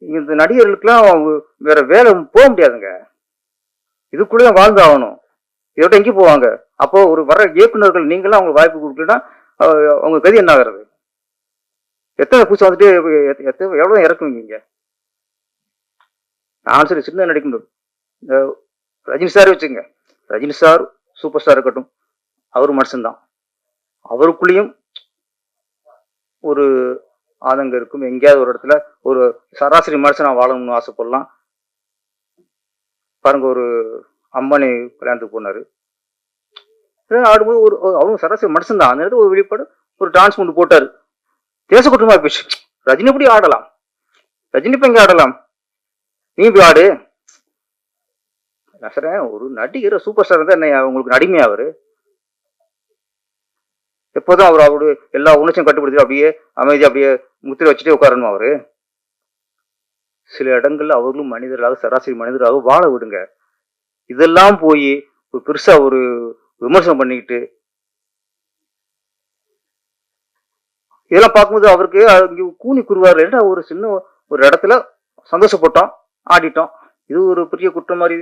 இந்த நடிகர்களுக்கெல்லாம் வேற வேலை போக முடியாதுங்க. இதுக்குள்ளே வாழ்ந்து ஆகணும். இதோட எங்கேயும் போவாங்க. அப்போ ஒரு வர இயக்குநர்கள் நீங்களாம் அவங்க வாய்ப்பு கொடுக்கலன்னா அவங்க கதி என்ன ஆகிறது? எத்தனை புதுசு வந்துட்டு எவ்வளவு இறக்குவீங்க இங்க? நான் சரி சின்ன நடிக்கணும். இந்த ரஜினி சார் வச்சுங்க. ரஜினி சார் சூப்பர் ஸ்டார் இருக்கட்டும், அவரு மனுஷன்தான். அவருக்குள்ளேயும் ஒரு ஆதங்கம் இருக்கும். எங்கேயாவது ஒரு இடத்துல ஒரு சராசரி மனுஷனா வாழணும்னு ஆசைப்படலாம். பாருங்க, ஒரு அம்பானி கல்யாணத்துக்கு போனாரு. ஆடும்போது அவரும் சராசரி மனுஷன் தான். அந்த இடத்துல ஒரு வெளிப்பாடு ஒரு டான்ஸ் கொண்டு போட்டாரு. தேச குற்றமா போச்சு. ரஜினி எப்படி ஆடலாம்? ரஜினி இப்ப எங்க ஆடலாம்? நீ போய் ஆடு. நான் சொல்றேன், ஒரு நடிகர் சூப்பர் ஸ்டார் இருந்தா என்ன உங்களுக்கு நடிமையா அவரு? எப்போதும் அவருடைய எல்லா உணர்ச்சியும் கட்டுப்படுத்தி அப்படியே அமைதியா அப்படியே முத்திரை வச்சுட்டே உட்காரணும் அவரு? சில இடங்கள்ல அவர்களும் மனிதர்களாக சராசரி மனிதராக வாழ விடுங்க. இதெல்லாம் போய் பெருசா ஒரு விமர்சனம் பண்ணிக்கிட்டு இதெல்லாம் பார்க்கும்போது அவருக்கு இங்க கூனி குருவாரு. ஏன்னா ஒரு சின்ன ஒரு இடத்துல சந்தோஷப்பட்டோம், ஆடிட்டோம். இது ஒரு பெரிய குற்றம் மாதிரி.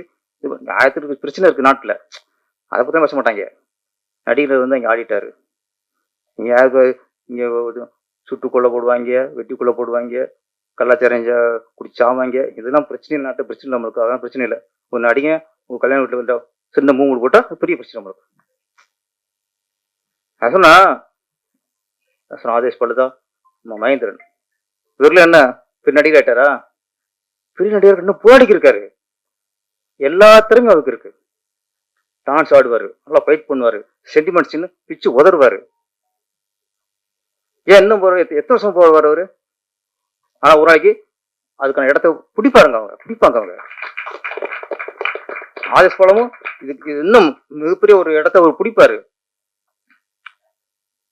ஆயிரத்துக்கு பிரச்சனை இருக்கு நாட்டுல. அதை பத்தி பேச மாட்டாங்க. நடிகர் வந்து இங்க ஆடிட்டாரு. இங்க இங்க சுட்டு கொலை போடுவாங்க, வெட்டி கொலை போடுவாங்க, கலாச்சாரம் குடிச்சாவாங்க. இதெல்லாம் பிரச்சனை, நாட்டு பிரச்சனை நம்மளுக்கு. அதான் பிரச்சனை இல்லை. ஒரு நடிகை உங்க கல்யாண வீட்டுல வந்தா சின்ன மூணு போட்டா பெரிய பிரச்சனை நம்மளுக்கு. நான் சொன்னா ஆதேஷ் பழுதா மகேந்திரன் இவர்ல என்ன பெரிய நடிகர் ஆயிட்டாரா? பெரிய நடிகர் இன்னும் போராடிக்கு இருக்காரு. எல்லா திறமையும் அவருக்கு இருக்கு. டான்ஸ் ஆடுவாரு, நல்லா ஃபைட் பண்ணுவாரு, சென்டிமெண்ட்ஸ் பிச்சு உதறுவாரு. ஏன் இன்னும் எத்தனை வருஷம் போவார் அவரு? ஆனா ஒரு நாளைக்கு அதுக்கான இடத்த பிடிப்பாருங்க அவங்க, பிடிப்பாங்க அவங்க. ஆதேஷ் பழமும் இதுக்கு இன்னும் மிகப்பெரிய ஒரு இடத்த அவர் பிடிப்பாரு.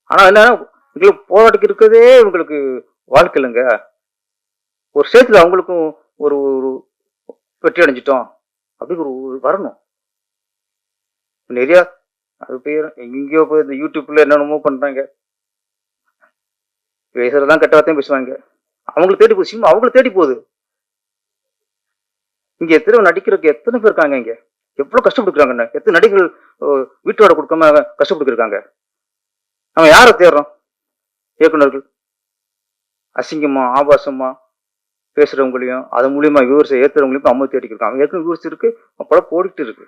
ஆனா என்ன, இவங்களுக்கு போராட்டத்துக்கு இருக்கிறதே இவங்களுக்கு வாழ்க்கை இல்லைங்க. ஒரு ஸ்டேஜ்ல அவங்களுக்கும் ஒரு வெற்றி அடைஞ்சிட்டோம் அப்படின்னு ஒரு வரணும். நிறைய அது பேர் எங்கேயோ போய் இந்த யூடியூப்ல என்னென்னமோ பண்றாங்க. பேசுறதுதான் கெட்ட வார்த்தையும் பேசுவாங்க. அவங்களுக்கு தேடி போகுது சினிமா, அவங்களுக்கு தேடி போகுது. இங்க எத்தனை நடிக்கிறதுக்கு எத்தனை பேர் இருக்காங்க, இங்க எவ்வளவு கஷ்டப்பட்டுருக்காங்க. எத்தனை நடிகர்கள் வீட்டோட கொடுக்காம கஷ்டப்பட்டுருக்காங்க. நம்ம யாரை தேடுறோம்? இயக்குநர்கள் அசிங்கமா ஆபாசமா பேசுறவங்களையும் அது மூலியமா வியூவர்ஸை ஏத்துறவங்களையும் அம்மா தேடிக்கிட்டு இருக்காங்க. ஏற்கனவே வியூவர்ஸ் இருக்கு, படம் போடிட்டு இருக்கு.